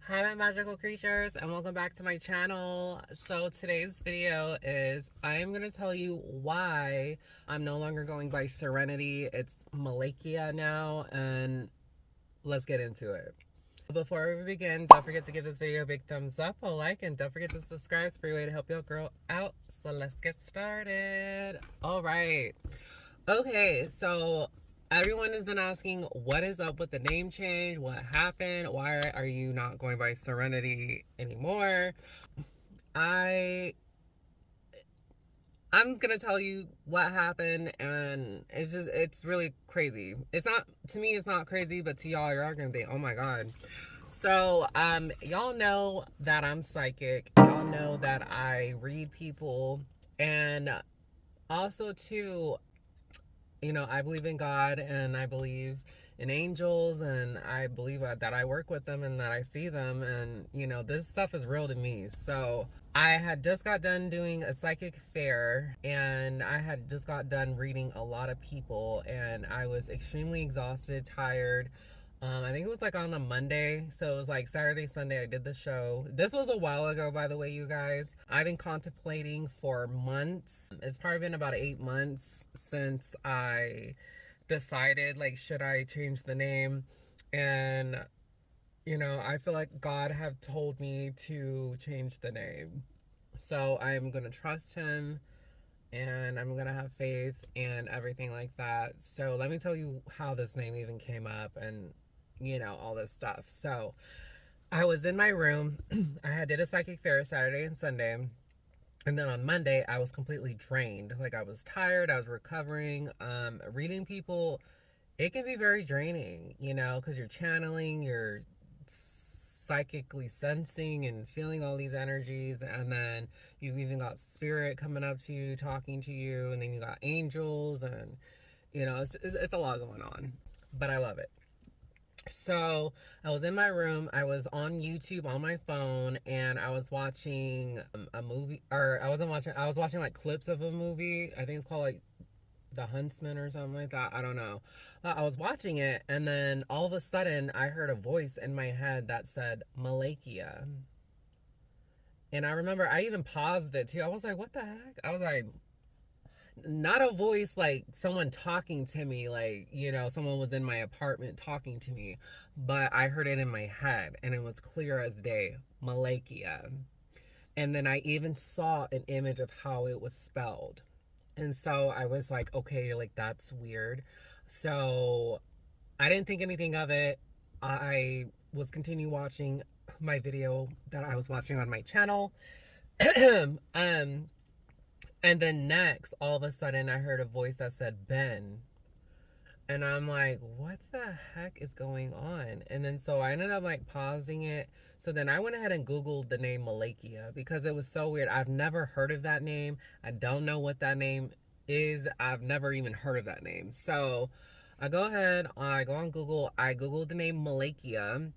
Hi my magical creatures and welcome back to my channel. So today's video is I am going to tell you why I'm no longer going by Serenity. It's Malakia now, and let's get into it. Before we begin, don't forget to give this video a big thumbs up, a like, and don't forget to subscribe. It's a free way to help your girl out. So let's get started. All right. Okay, so everyone has been asking what is up with the name change, what happened, why are you not going by Serenity anymore? I'm gonna tell you what happened, and it's really crazy. It's not, to me it's not crazy, but to y'all, you're gonna think, oh my god. So y'all know that I'm psychic, y'all know that I read people, and also too, I believe in God, and I believe in angels, and I believe that I work with them and that I see them, and this stuff is real to me. So I had just got done doing a psychic fair, and I had just got done reading a lot of people, and I was extremely exhausted, tired. I think it was like on a Monday. So it was like Saturday, Sunday, I did the show. This was a while ago, by the way, you guys. I've been contemplating for months. It's probably been about 8 months since I decided, like, should I change the name? And, I feel like God have told me to change the name. So I'm going to trust him, and I'm going to have faith and everything like that. So let me tell you how this name even came up, and all this stuff. So I was in my room. I had did a psychic fair Saturday and Sunday. And then on Monday, I was completely drained. Like, I was tired. I was recovering. Reading people, it can be very draining, because you're channeling, you're psychically sensing and feeling all these energies. And then you've even got spirit coming up to you, talking to you. And then you got angels. And, it's a lot going on. But I love it. So I was in my room, I was on YouTube on my phone, and I was watching a movie, or I was watching like clips of a movie. I think it's called like The Huntsman or something like that. I don't know. I was watching it, and then all of a sudden I heard a voice in my head that said Malachia. And I remember I even paused it too. I was like, what the heck? I was like, not a voice like someone talking to me, like, someone was in my apartment talking to me, but I heard it in my head, and it was clear as day, Malakia. And then I even saw an image of how it was spelled. And so I was like, okay, like, that's weird. So I didn't think anything of it. I was continue watching my video that I was watching on my channel. um and then next, all of a sudden, I heard a voice that said Ben. And I'm like, what the heck is going on? And then so I ended up like pausing it. So then I went ahead and Googled the name Malakia because it was so weird. I've never heard of that name. I don't know what that name is. I've never even heard of that name. So I go ahead, I go on Google, I Googled the name Malakia.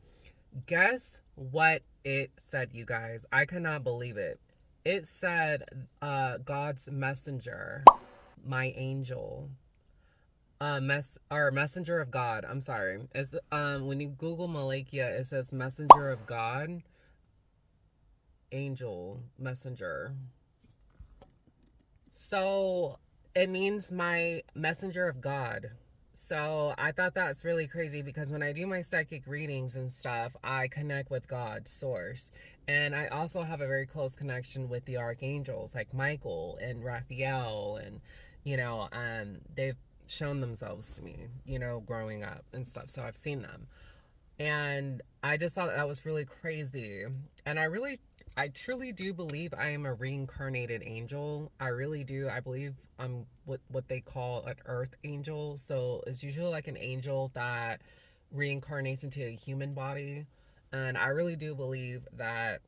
Guess what it said, you guys? I could not believe it. It said, God's messenger, my angel, or messenger of God. I'm sorry. It's when you Google Malakia, it says messenger of God, angel, messenger. So it means my messenger of God. So I thought that's really crazy because when I do my psychic readings and stuff, I connect with God, source. And I also have a very close connection with the archangels like Michael and Raphael, and they've shown themselves to me, growing up and stuff. So I've seen them. And I just thought that was really crazy. And I truly do believe I am a reincarnated angel. I really do. I believe I'm what they call an earth angel. So it's usually like an angel that reincarnates into a human body. And I really do believe that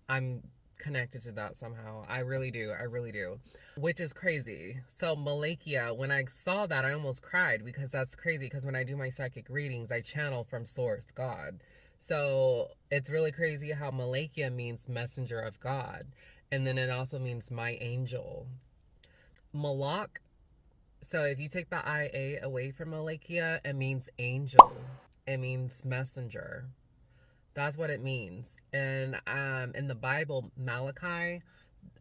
I'm connected to that somehow. I really do. I really do. Which is crazy. So Malakia, when I saw that, I almost cried because that's crazy, because when I do my psychic readings, I channel from source, God. So it's really crazy how Malakia means messenger of God. And then it also means my angel. Malak, so if you take the IA away from Malakia, it means angel. It means messenger. That's what it means. And in the Bible, Malachi,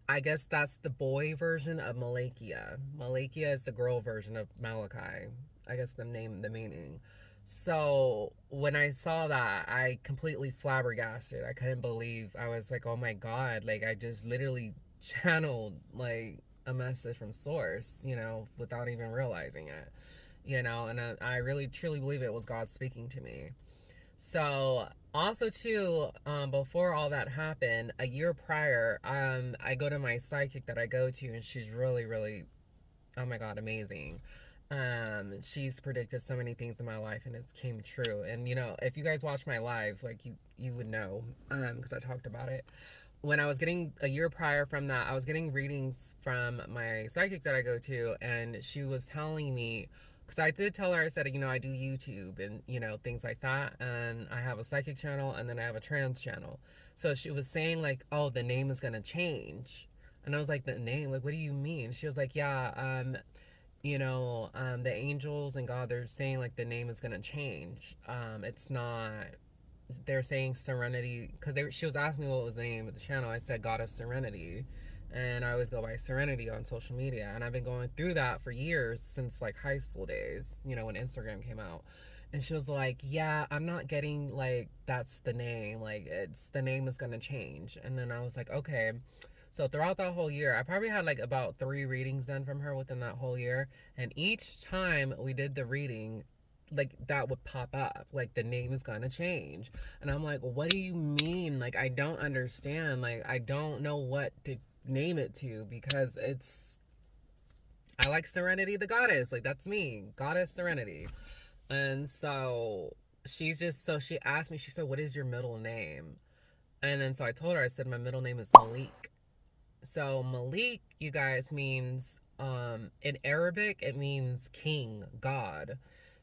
I guess that's the boy version of Malakia. Malakia is the girl version of Malachi. I guess the meaning. So when I saw that, I completely flabbergasted. I couldn't believe. I was like, oh my God, like I just literally channeled like a message from source, without even realizing it, and I really truly believe it was God speaking to me. So also too, before all that happened, a year prior, I go to my psychic that I go to, and she's really, really, oh my God, amazing. She's predicted so many things in my life, and it came true. And if you guys watch my lives, like you would know, because I talked about it. When I was getting a year prior from that, I was getting readings from my psychic that I go to, and she was telling me, because I did tell her, I said, I do YouTube and, things like that. And I have a psychic channel, and then I have a trans channel. So she was saying, like, oh, the name is going to change. And I was like, the name? Like, what do you mean? She was like, yeah, the angels and God, they're saying, like, the name is going to change. It's not, they're saying Serenity, because she was asking me what was the name of the channel. I said Goddess Serenity, and I always go by Serenity on social media, and I've been going through that for years, since like high school days, when Instagram came out. And she was like, yeah, I'm not getting like that's the name, like it's the name is gonna change. And then I was like, okay. So throughout that whole year, I probably had like about 3 readings done from her within that whole year, and each time we did the reading, like that would pop up, like the name is gonna change. And I'm like, what do you mean? Like, I don't understand. Like, I don't know what to name it to, because I like Serenity the goddess, like that's me, Goddess Serenity. And so she asked me, she said, what is your middle name? And then so I told her, I said, my middle name is Malik. So Malik, you guys, means in Arabic it means king, God.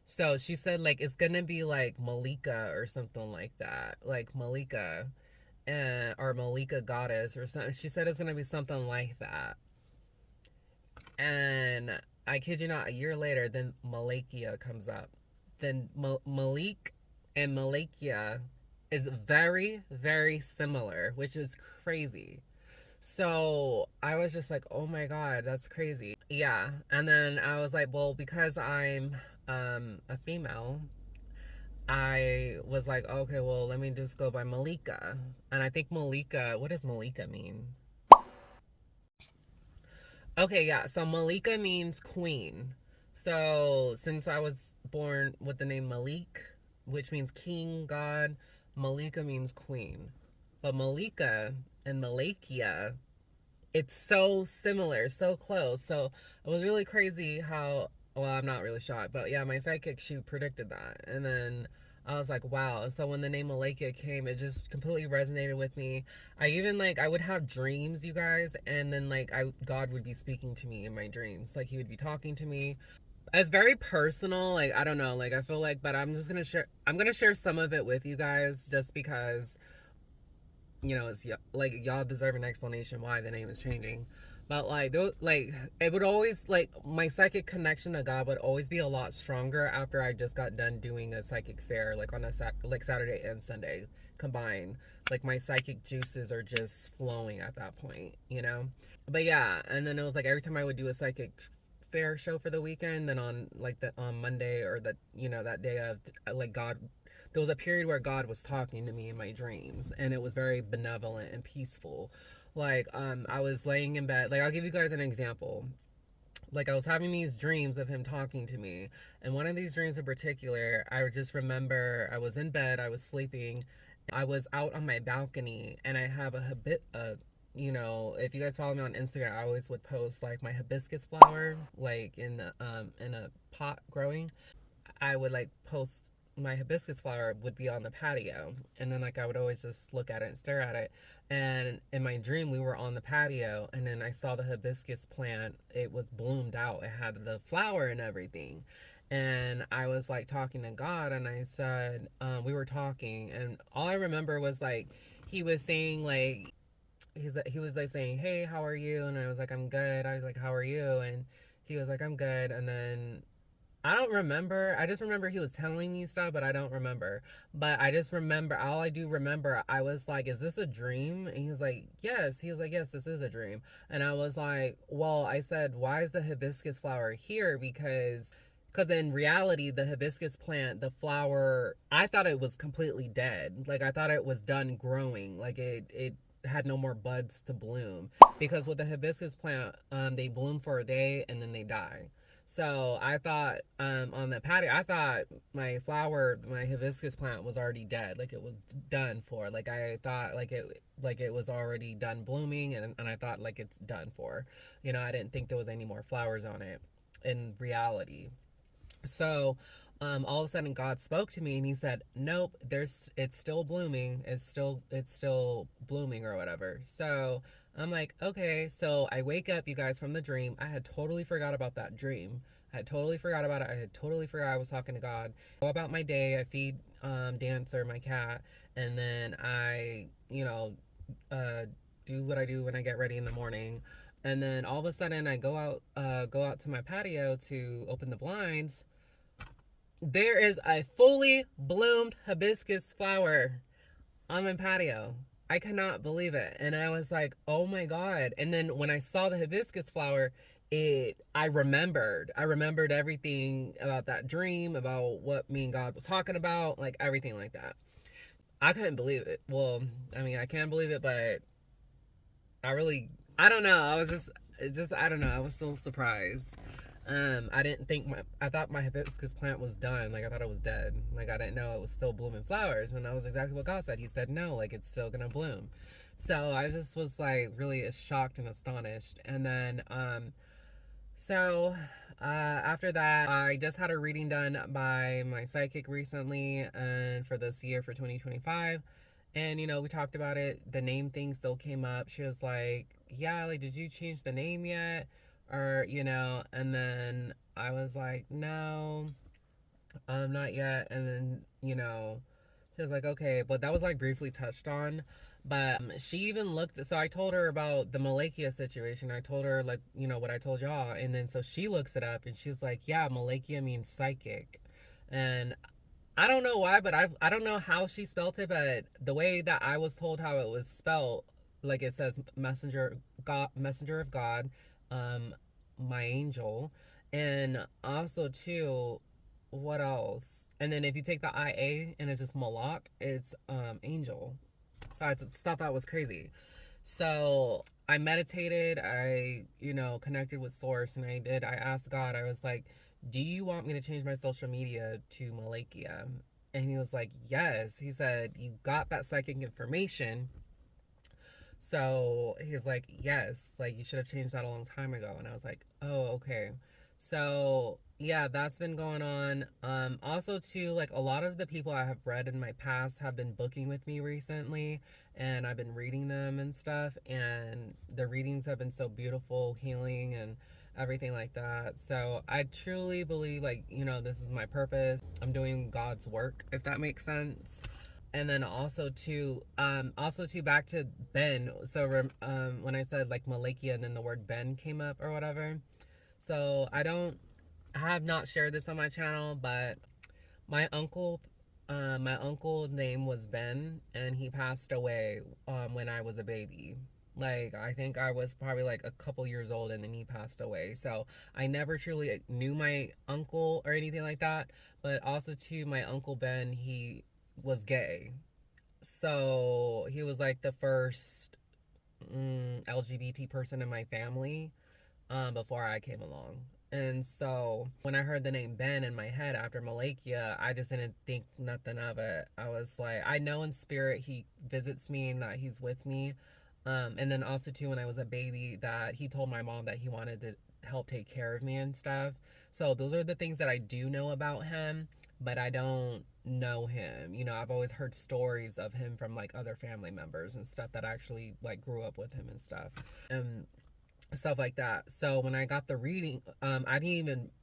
So she said, like, it's gonna be like Malika or something like that, like Malika, or Malika goddess or something. She said it's gonna be something like that. And I kid you not, a year later, then Malakia comes up. Then Malik and Malakia is very, very similar, which is crazy. So I was just like, oh my God, that's crazy. Yeah. And then I was like, well, because I'm a female, I was like, okay, well, let me just go by Malika. And I think Malika, what does Malika mean? Okay, yeah. So Malika means queen. So since I was born with the name Malik, which means king, God, Malika means queen. But Malika and Malakia, it's so similar, so close. So it was really crazy how, well, I'm not really shocked, but yeah, my psychic, she predicted that. And then I was like, wow. So when the name Malakia came, it just completely resonated with me. I even like, I would have dreams, you guys, and then like God would be speaking to me in my dreams. Like he would be talking to me. It's very personal. Like, I don't know, like I feel like, but I'm gonna share some of it with you guys, just because it's like y'all deserve an explanation why the name is changing. But like it would always, like, my psychic connection to God would always be a lot stronger after I just got done doing a psychic fair, like on like Saturday and Sunday combined. Like my psychic juices are just flowing at that point. But yeah, and then it was like every time I would do a psychic fair show for the weekend, then on like the on Monday, or that day of, like, God, there was a period where God was talking to me in my dreams, and it was very benevolent and peaceful. Like, I was laying in bed. Like, I'll give you guys an example. Like, I was having these dreams of him talking to me, and one of these dreams in particular, I just remember I was in bed, I was sleeping, I was out on my balcony, and I have a habit if you guys follow me on Instagram, I always would post like my hibiscus flower, like in a pot growing. I would like post my hibiscus flower would be on the patio, and then like I would always just look at it and stare at it. And in my dream, we were on the patio, and then I saw the hibiscus plant. It was bloomed out. It had the flower and everything. And I was like talking to God, and I said, we were talking, and all I remember was like he was saying, like, he was like saying, hey, how are you? And I was like, I'm good. I was like, how are you? And he was like, I'm good. And then I don't remember. I just remember he was telling me stuff, but I don't remember. But I just remember, all I do remember, I was like, is this a dream? And he was like, yes. He was like, yes, this is a dream. And I was like, well, I said, why is the hibiscus flower here? Because in reality, the hibiscus plant, the flower, I thought it was completely dead. Like, I thought it was done growing. Like, it had no more buds to bloom. Because with the hibiscus plant, they bloom for a day and then they die. So I thought, on the patio, I thought my hibiscus plant was already dead. Like, it was done for. Like, I thought like it was already done blooming, and I thought like it's done for. I didn't think there was any more flowers on it in reality. So, all of a sudden God spoke to me and he said, nope, it's still blooming. It's still blooming or whatever. So I'm like, okay. So I wake up, you guys, from the dream. I had totally forgot about that dream. I had totally forgot about it. I had totally forgot I was talking to God. Go about my day. I feed Dancer, my cat, and then I, do what I do when I get ready in the morning. And then all of a sudden I go out to my patio to open the blinds. There is a fully bloomed hibiscus flower on my patio. I cannot believe it. And I was like, oh my God. And then when I saw the hibiscus flower, I remembered. I remembered everything about that dream, about what me and God was talking about, like everything like that. I couldn't believe it. Well, I mean, I can believe it, but I don't know. I don't know. I was still surprised. I didn't think I thought my hibiscus plant was done. Like, I thought it was dead. Like, I didn't know it was still blooming flowers. And that was exactly what God said. He said, no, like, it's still gonna bloom. So I just was like really shocked and astonished. And then, after that, I just had a reading done by my psychic recently, and for this year, for 2025. And, we talked about it. The name thing still came up. She was like, yeah, like, did you change the name yet? Or, and then I was like, no, not yet. And then, she was like, okay, but that was like briefly touched on. But she even looked, so I told her about the Malakia situation. I told her, like, what I told y'all. And then so she looks it up and she's like, yeah, Malakia means psychic. And I don't know why, but I don't know how she spelt it, but the way that I was told how it was spelled, like, it says messenger of God, my angel. And also too, what else? And then if you take the IA and it's just Malak, it's angel. So I just thought that was crazy. So I meditated, I, connected with source, and I asked God, I was like, do you want me to change my social media to Malachia? And he was like, yes. He said, you got that psychic information. So he's like, yes, like, you should have changed that a long time ago. And I was like, oh, okay. So yeah, that's been going on. Also too, like, a lot of the people I have read in my past have been booking with me recently, and I've been reading them and stuff, and the readings have been so beautiful, healing, and everything like that. So I truly believe, like, this is my purpose. I'm doing God's work, if that makes sense. And then also to back to Ben. So when I said like Malakia and then the word Ben came up or whatever. So I have not shared this on my channel, but my uncle name was Ben, and he passed away when I was a baby. Like, I think I was probably like a couple years old, and then he passed away. So I never truly knew my uncle or anything like that. But also too, my uncle Ben, he was gay. So he was like the first LGBT person in my family before I came along. And so when I heard the name Ben in my head after Malakia, I just didn't think nothing of it. I was like, I know in spirit he visits me and that he's with me. And then also too, when I was a baby, that he told my mom that he wanted to help take care of me and stuff. So those are the things that I do know about him, but I don't know him. I've always heard stories of him from like other family members and stuff that actually like grew up with him and stuff. And stuff like that. So when I got the reading,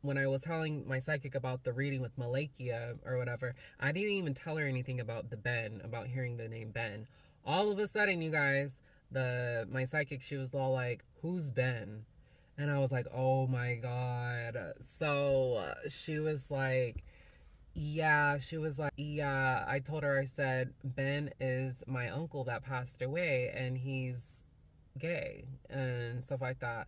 when I was telling my psychic about the reading with Malakia or whatever, I didn't even tell her anything about the Ben, about hearing the name Ben. All of a sudden, you guys, my psychic, she was all like, who's Ben? And I was like, oh my God. So she was like, yeah, I told her, I said, Ben is my uncle that passed away and he's gay and stuff like that.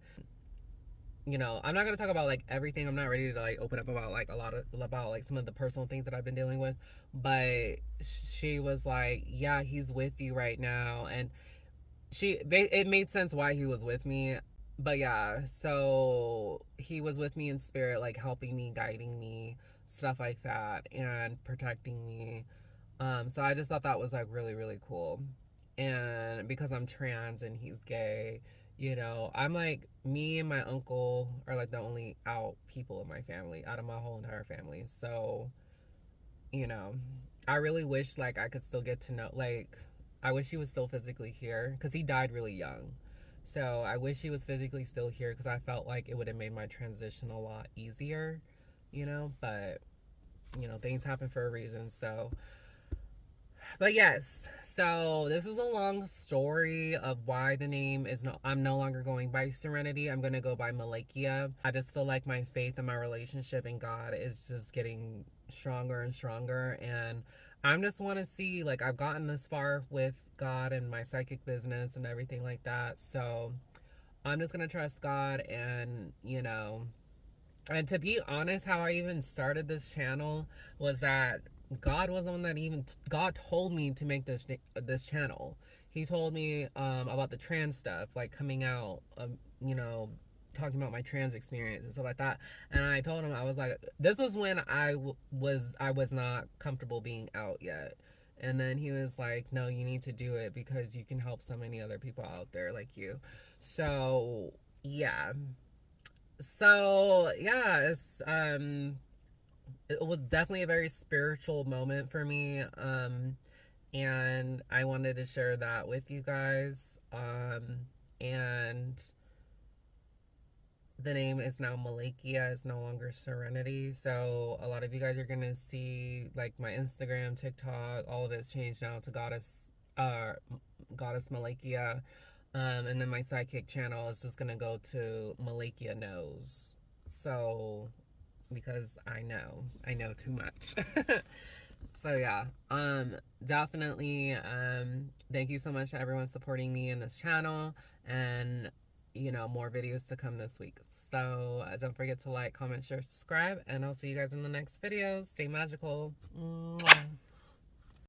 You know, I'm not going to talk about like everything. I'm not ready to like open up about like a lot of about like some of the personal things that I've been dealing with. But she was like, yeah, he's with you right now. And it made sense why he was with me. But yeah, so he was with me in spirit, like helping me, guiding me, stuff like that, and protecting me. So I just thought that was like really, really cool. And because I'm trans and he's gay, you know, I'm like, me and my uncle are like the only out people in my family, out of my whole entire family. So, you know, I really wish like I could still get to know, like, I wish he was still physically here because he died really young. So I wish he was physically still here because I felt like it would have made my transition a lot easier, you know, but, you know, things happen for a reason. So, but yes, so this is a long story of why the name is no, I'm no longer going by Serenity. I'm going to go by Malachia. I just feel like my faith and my relationship in God is just getting stronger and stronger. And I just want to see, like, I've gotten this far with God and my psychic business and everything like that. So I'm just going to trust God and, you know, and to be honest, how I even started this channel was that God was the one that God told me to make this channel. He told me about the trans stuff, like coming out, you know, talking about my trans experience and stuff like that. And I told him, I was like, this was when I was not comfortable being out yet. And then he was like, no, you need to do it because you can help so many other people out there like you. So yeah, so yeah, it was definitely a very spiritual moment for me, and I wanted to share that with you guys. And the name is now Malakia, is no longer Serenity. So a lot of you guys are gonna see like my Instagram, TikTok, all of it's changed now to Goddess Malakia. And then my psychic channel is just gonna go to Malakia Knows. So, because I know too much. So yeah, definitely, thank you so much to everyone supporting me in this channel, and you know, more videos to come this week. So don't forget to like, comment, share, subscribe, and I'll see you guys in the next video. Stay magical. Mwah.